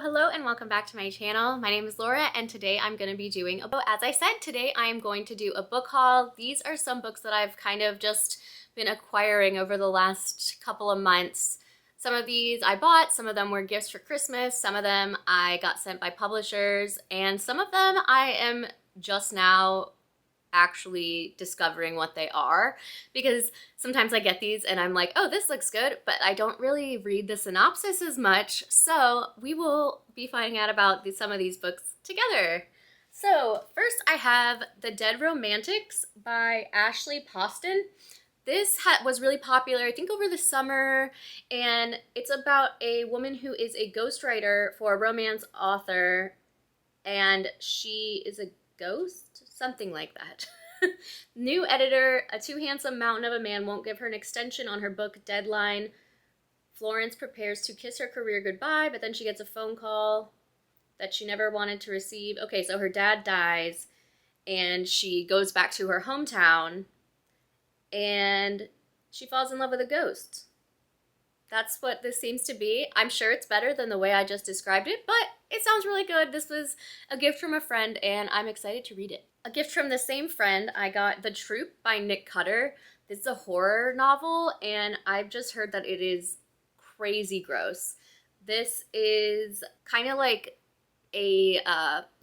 Hello, and welcome back to my channel. My name is Laura, and today I'm going to be doing a book. As I said, today I am going to do a book haul. These are some books that I've kind of just been acquiring over the last couple of months. Some of these I bought, some of them were gifts for Christmas, some of them I got sent by publishers, and some of them I am just now actually discovering what they are, because sometimes I get these and I'm like, oh, this looks good, but I don't really read the synopsis as much, so we will be finding out about some of these books together. So first I have The Dead Romantics by Ashley Poston. This was really popular, I think, over the summer, and it's about a woman who is a ghostwriter for a romance author, and she is a ghost? Something like that. New editor, a too handsome mountain of a man won't give her an extension on her book deadline. Florence prepares to kiss her career goodbye, but then she gets a phone call that she never wanted to receive. Okay, so her dad dies, and she goes back to her hometown, and she falls in love with a ghost. That's what this seems to be. I'm sure it's better than the way I just described it, but it sounds really good. This was a gift from a friend, and I'm excited to read it. A gift from the same friend, I got The Troop by Nick Cutter. This is a horror novel, and I've just heard that it is crazy gross. This is kind of like a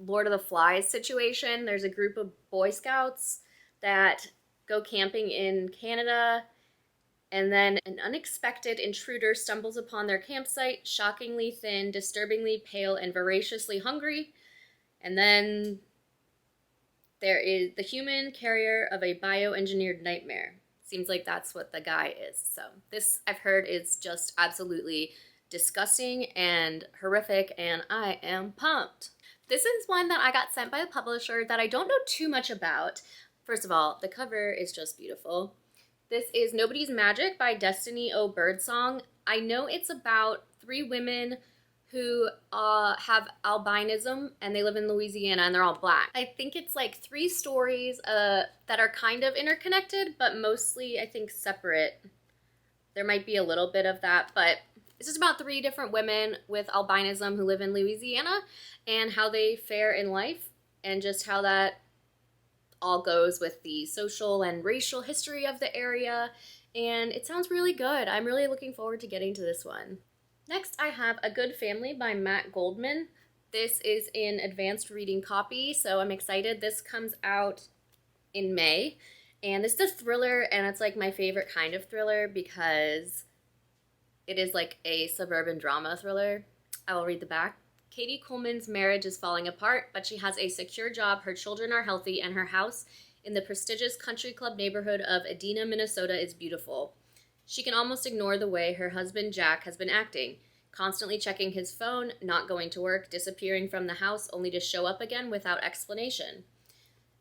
Lord of the Flies situation. There's a group of Boy Scouts that go camping in Canada, and then an unexpected intruder stumbles upon their campsite, shockingly thin, disturbingly pale, and voraciously hungry. And then there is the human carrier of a bioengineered nightmare. Seems like that's what the guy is. So this, I've heard, is just absolutely disgusting and horrific, and I am pumped. This is one that I got sent by a publisher that I don't know too much about. First of all, the cover is just beautiful. This is Nobody's Magic by Destiny O. Birdsong. I know it's about three women who have albinism, and they live in Louisiana, and they're all black. I think it's like three stories that are kind of interconnected, but mostly, I think, separate. There might be a little bit of that, but it's just about three different women with albinism who live in Louisiana and how they fare in life, and just how that all goes with the social and racial history of the area, and it sounds really good. I'm really looking forward to getting to this one. Next, I have A Good Family by Matt Goldman. This is in advanced reading copy, so I'm excited. This comes out in May, and this is a thriller, and it's like my favorite kind of thriller because it is like a suburban drama thriller. I will read the back. Katie Coleman's marriage is falling apart, but she has a secure job, her children are healthy, and her house in the prestigious country club neighborhood of Edina, Minnesota is beautiful. She can almost ignore the way her husband Jack has been acting, constantly checking his phone, not going to work, disappearing from the house only to show up again without explanation.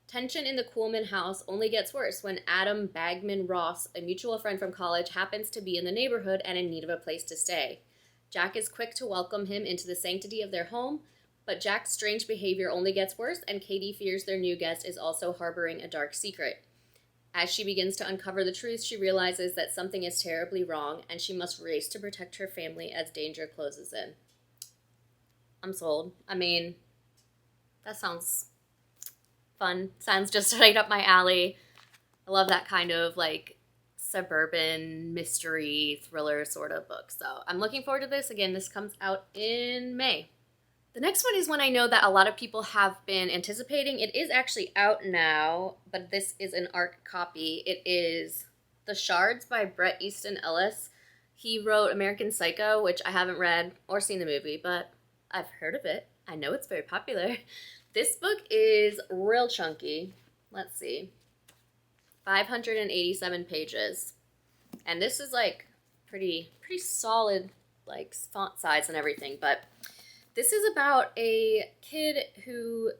Tension in the Coleman house only gets worse when Adam Bagman Ross, a mutual friend from college, happens to be in the neighborhood and in need of a place to stay. Jack is quick to welcome him into the sanctity of their home, but Jack's strange behavior only gets worse, and Katie fears their new guest is also harboring a dark secret. As she begins to uncover the truth, she realizes that something is terribly wrong, and she must race to protect her family as danger closes in. I'm sold. I mean, that sounds fun. Sounds just right up my alley. I love that kind of like suburban mystery thriller sort of book. So I'm looking forward to this. Again, this comes out in May. The next one is one I know that a lot of people have been anticipating. It is actually out now, but this is an ARC copy. It is The Shards by Bret Easton Ellis. He wrote American Psycho, which I haven't read or seen the movie, but I've heard of it. I know it's very popular. This book is real chunky. Let's see. 587 pages. And this is like pretty solid, like font size and everything, but this is about a kid who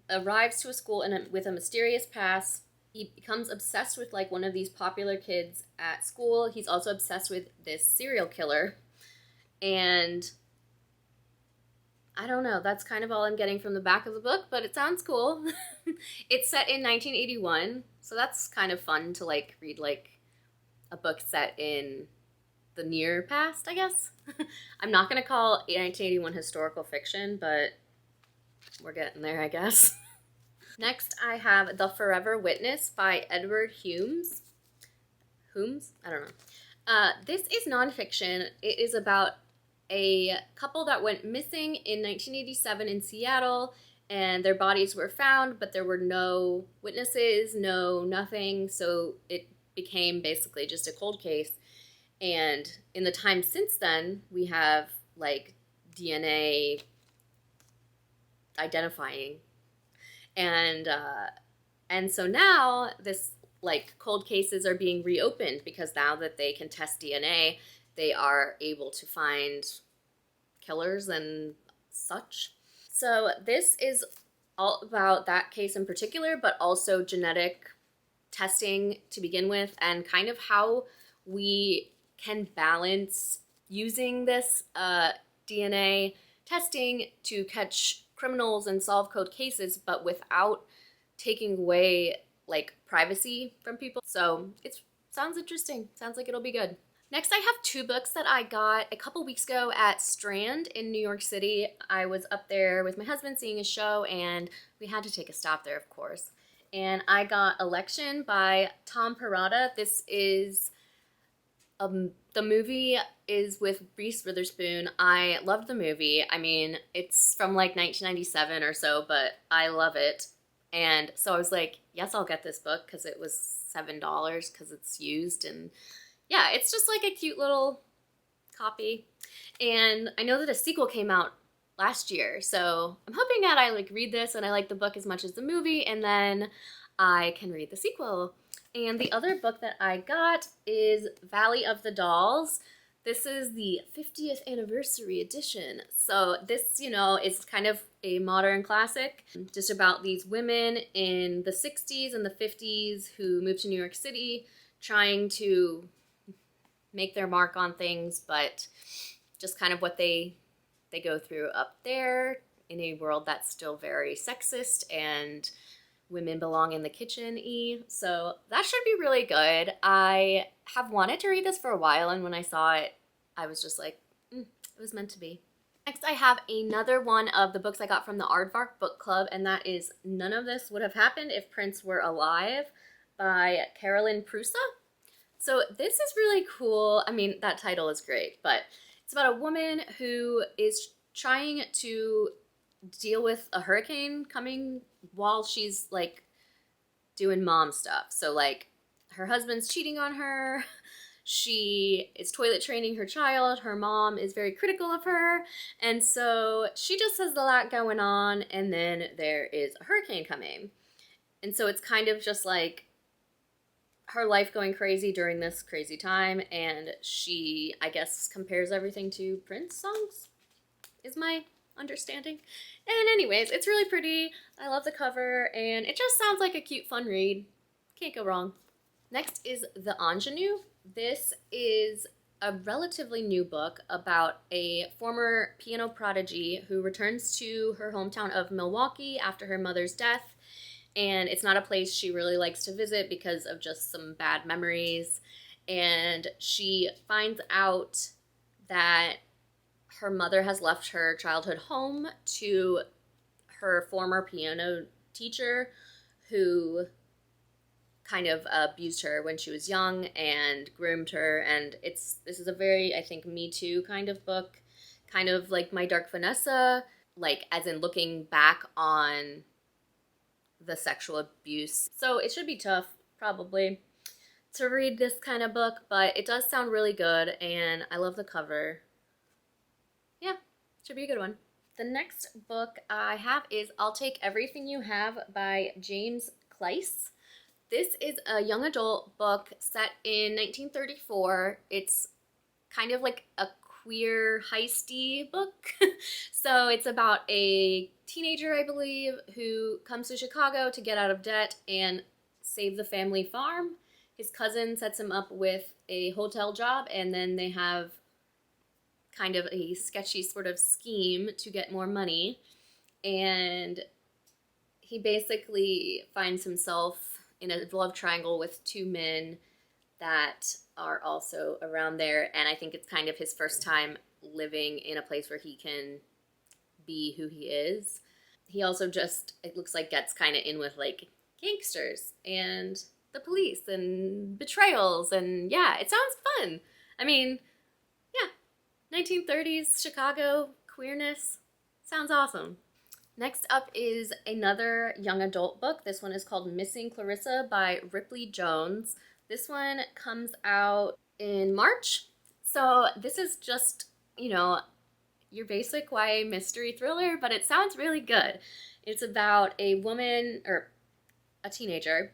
arrives to a school with a mysterious past. He becomes obsessed with like one of these popular kids at school. He's also obsessed with this serial killer. And I don't know, that's kind of all I'm getting from the back of the book, but it sounds cool. It's set in 1981, so that's kind of fun to like read like a book set in the near past, I guess. I'm not going to call 1981 historical fiction, but we're getting there, I guess. Next, I have The Forever Witness by Edward Humes. Humes? I don't know. This is nonfiction. It is about a couple that went missing in 1987 in Seattle, and their bodies were found, but there were no witnesses, nothing, so it became basically just a cold case. And in the time since then, we have, like, DNA identifying. And so now this, like, cold cases are being reopened because now that they can test DNA, they are able to find killers and such. So this is all about that case in particular, but also genetic testing to begin with, and kind of how we can balance using this DNA testing to catch criminals and solve cold cases, but without taking away, like, privacy from people. So it sounds interesting. Sounds like it'll be good. Next, I have two books that I got a couple weeks ago at Strand in New York City. I was up there with my husband seeing a show, and we had to take a stop there, of course. And I got Election by Tom Parata. This is, the movie is with Reese Witherspoon. I loved the movie. I mean, it's from like 1997 or so, but I love it. And so I was like, yes, I'll get this book because it was $7 because it's used. And yeah, it's just like a cute little copy. And I know that a sequel came out last year, so I'm hoping that I like read this and I like the book as much as the movie, and then I can read the sequel. And the other book that I got is Valley of the Dolls. This is the 50th anniversary edition. So this, you know, is kind of a modern classic, just about these women in the 60s and the 50s who moved to New York City trying to make their mark on things, but just kind of what they go through up there in a world that's still very sexist and women belong in the kitchen-y. So that should be really good. I have wanted to read this for a while, and when I saw it, I was just like, it was meant to be. Next, I have another one of the books I got from the Aardvark Book Club, and that is None of This Would Have Happened If Prince Were Alive by Carolyn Prusa. So this is really cool. I mean, that title is great, but it's about a woman who is trying to deal with a hurricane coming while she's, like, doing mom stuff. So, like, her husband's cheating on her, she is toilet training her child, her mom is very critical of her, and so she just has a lot going on, and then there is a hurricane coming. And so it's kind of just like her life going crazy during this crazy time, and she, I guess, compares everything to Prince songs, is my understanding. And anyways, it's really pretty. I love the cover, and it just sounds like a cute, fun read. Can't go wrong. Next is The Ingenue. This is a relatively new book about a former piano prodigy who returns to her hometown of Milwaukee after her mother's death. And it's not a place she really likes to visit because of just some bad memories. And she finds out that her mother has left her childhood home to her former piano teacher who kind of abused her when she was young and groomed her. And this is a very, I think, Me Too kind of book, kind of like My Dark Vanessa, like as in looking back on the sexual abuse. So it should be tough, probably, to read this kind of book, but it does sound really good, and I love the cover. Yeah, should be a good one. The next book I have is I'll Take Everything You Have by James Clyce. This is a young adult book set in 1934. It's kind of like a queer heisty book. So it's about a teenager, I believe, who comes to Chicago to get out of debt and save the family farm. His cousin sets him up with a hotel job, and then they have kind of a sketchy sort of scheme to get more money. And he basically finds himself in a love triangle with two men that are also around there. And I think it's kind of his first time living in a place where he can be who he is. He also just, it looks like, gets kind of in with like gangsters and the police and betrayals. And yeah, it sounds fun. I mean, yeah, 1930s Chicago queerness sounds awesome. Next up is another young adult book. This one is called Missing Clarissa by Ripley Jones. This one comes out in March. So this is just, your basic YA mystery thriller, but it sounds really good. It's about a woman, or a teenager.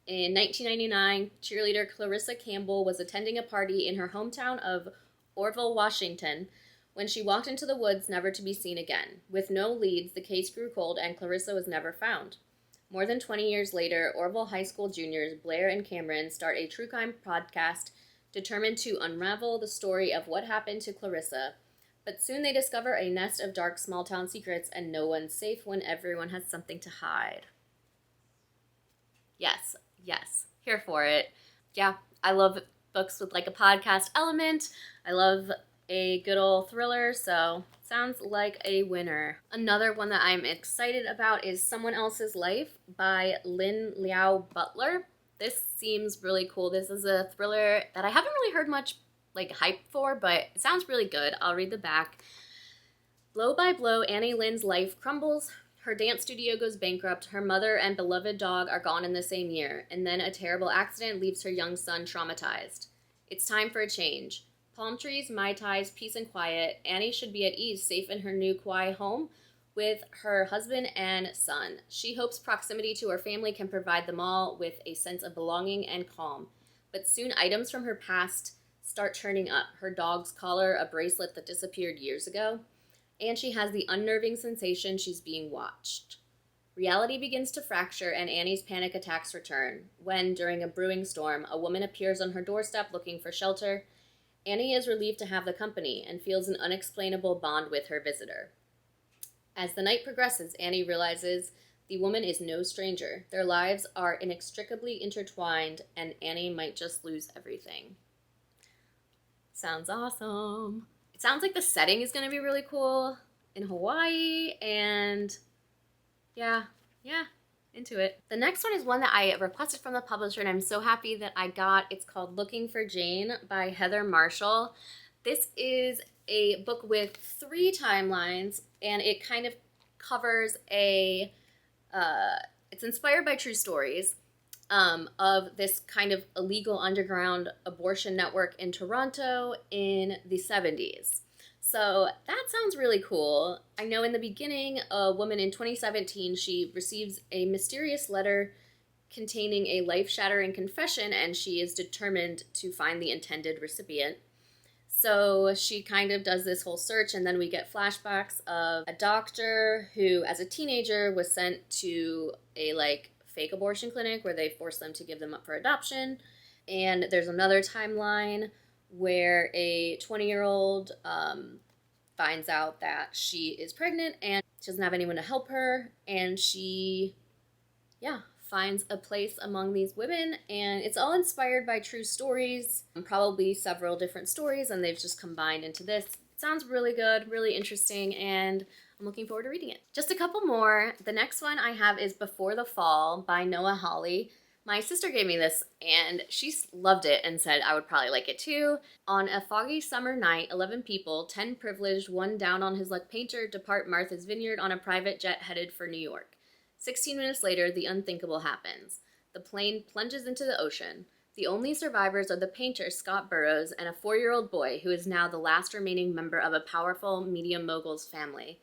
In 1999, cheerleader Clarissa Campbell was attending a party in her hometown of Orville, Washington, when she walked into the woods, never to be seen again. With no leads, the case grew cold and Clarissa was never found. More than 20 years later, Orville High School juniors Blair and Cameron start a true crime podcast determined to unravel the story of what happened to Clarissa. But soon they discover a nest of dark small-town secrets, and no one's safe when everyone has something to hide. Yes, here for it. Yeah, I love books with like a podcast element. I love a good old thriller, so sounds like a winner. Another one that I'm excited about is Someone Else's Life by Lynn Liao Butler. This seems really cool. This is a thriller that I haven't really heard much like hype for, but it sounds really good. I'll read the back. Blow by blow, Annie Lynn's life crumbles. Her dance studio goes bankrupt. Her mother and beloved dog are gone in the same year, and then a terrible accident leaves her young son traumatized. It's time for a change. Palm trees, Mai Tais, peace and quiet. Annie should be at ease, safe in her new Kauai home with her husband and son. She hopes proximity to her family can provide them all with a sense of belonging and calm. But soon items from her past start turning up. Her dog's collar, a bracelet that disappeared years ago, and she has the unnerving sensation she's being watched. Reality begins to fracture, and Annie's panic attacks return when, during a brewing storm, a woman appears on her doorstep looking for shelter. Annie is relieved to have the company and feels an unexplainable bond with her visitor. As the night progresses, Annie realizes the woman is no stranger. Their lives are inextricably intertwined, and Annie might just lose everything. Sounds awesome. It sounds like the setting is going to be really cool in Hawaii, and yeah, into it. The next one is one that I requested from the publisher, and I'm so happy that I got. It's called Looking for Jane by Heather Marshall. This is a book with 3 timelines, and it kind of covers it's inspired by true stories of this kind of illegal underground abortion network in Toronto in the 70s. So that sounds really cool. I know in the beginning, a woman in 2017, she receives a mysterious letter containing a life-shattering confession, and she is determined to find the intended recipient. So she kind of does this whole search, and then we get flashbacks of a doctor who, as a teenager, was sent to a fake abortion clinic where they forced them to give them up for adoption. And there's another timeline where a 20-year-old finds out that she is pregnant and she doesn't have anyone to help her, and she, finds a place among these women, and it's all inspired by true stories, probably several different stories, and they've just combined into this. It sounds really good, really interesting, and I'm looking forward to reading it. Just a couple more. The next one I have is Before the Fall by Noah Hawley. My sister gave me this, and she loved it and said I would probably like it too. On a foggy summer night, 11 people, 10 privileged, 1 down on his luck painter, depart Martha's Vineyard on a private jet headed for New York. 16 minutes later, the unthinkable happens. The plane plunges into the ocean. The only survivors are the painter, Scott Burroughs, and a 4-year-old boy who is now the last remaining member of a powerful media mogul's family.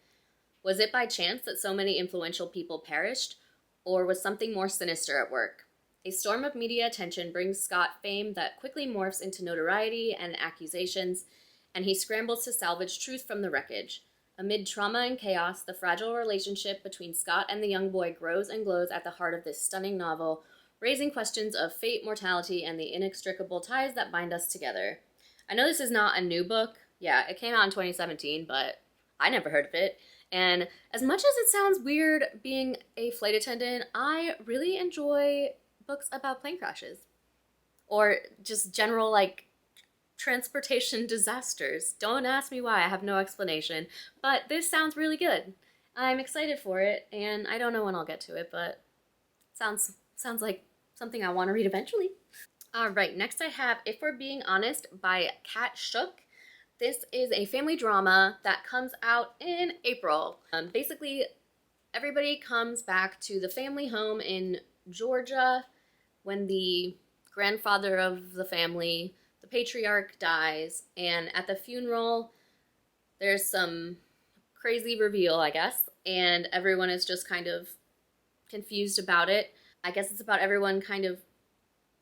Was it by chance that so many influential people perished, or was something more sinister at work? A storm of media attention brings Scott fame that quickly morphs into notoriety and accusations, and he scrambles to salvage truth from the wreckage. Amid trauma and chaos, the fragile relationship between Scott and the young boy grows and glows at the heart of this stunning novel, raising questions of fate, mortality, and the inextricable ties that bind us together. I know this is not a new book. Yeah, it came out in 2017, but I never heard of it. And as much as it sounds weird being a flight attendant, I really enjoy books about plane crashes or just general like transportation disasters. Don't ask me why, I have no explanation, but this sounds really good. I'm excited for it, and I don't know when I'll get to it, but sounds like something I want to read eventually. All right, next I have If We're Being Honest by Kat Shook. This is a family drama that comes out in April. Basically, everybody comes back to the family home in Georgia when the grandfather of the family, the patriarch, dies, and at the funeral, there's some crazy reveal, I guess, and everyone is just kind of confused about it. I guess it's about everyone kind of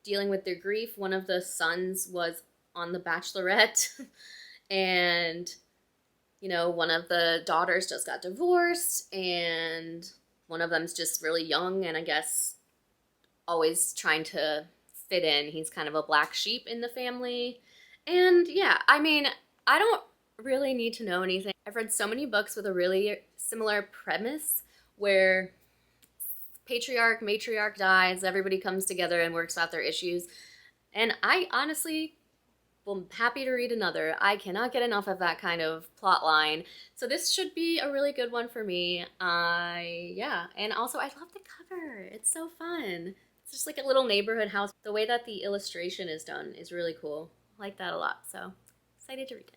dealing with their grief. One of the sons was on The Bachelorette, and one of the daughters just got divorced, and one of them's just really young and I guess always trying to fit in. He's kind of a black sheep in the family. And yeah, I mean, I don't really need to know anything. I've read so many books with a really similar premise where patriarch, matriarch dies, everybody comes together and works out their issues. And I honestly am happy to read another. I cannot get enough of that kind of plot line. So this should be a really good one for me. Yeah, and also I love the cover. It's so fun. It's just like a little neighborhood house. The way that the illustration is done is really cool. I like that a lot, so excited to read it.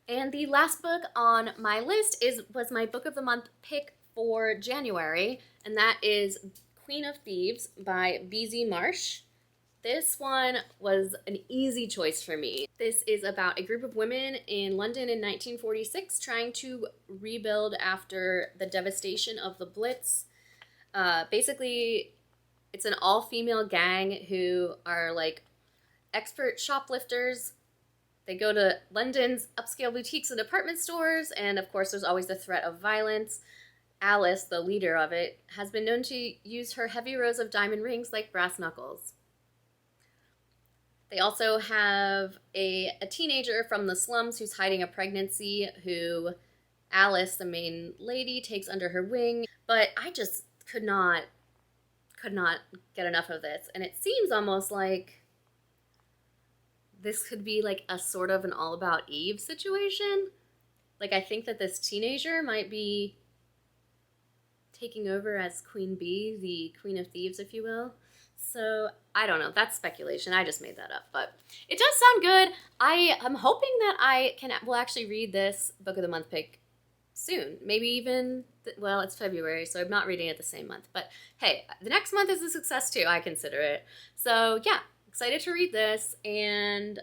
And the last book on my list was my book of the month pick for January, and that is Queen of Thieves by B.Z. Marsh. This one was an easy choice for me. This is about a group of women in London in 1946 trying to rebuild after the devastation of the Blitz. Basically, it's an all-female gang who are like expert shoplifters. They go to London's upscale boutiques and department stores, and of course there's always the threat of violence. Alice, the leader of it, has been known to use her heavy rows of diamond rings like brass knuckles. They also have a teenager from the slums who's hiding a pregnancy who Alice, the main lady, takes under her wing. But I just could not get enough of this. And it seems almost like this could be like a sort of an All About Eve situation. Like, I think that this teenager might be taking over as Queen Bee, the Queen of Thieves, if you will. So, I don't know. That's speculation. I just made that up. But it does sound good. I am hoping that I will actually read this Book of the Month pick soon. Maybe even, well, it's February, so I'm not reading it the same month. But hey, the next month is a success too. I consider it. So, yeah, excited to read this and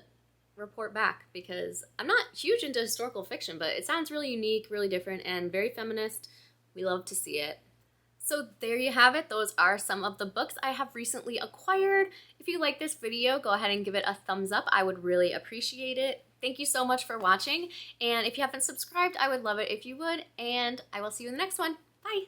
report back, because I'm not huge into historical fiction, but it sounds really unique, really different, and very feminist. We love to see it. So there you have it. Those are some of the books I have recently acquired. If you like this video, go ahead and give it a thumbs up. I would really appreciate it. Thank you so much for watching. And if you haven't subscribed, I would love it if you would. And I will see you in the next one. Bye.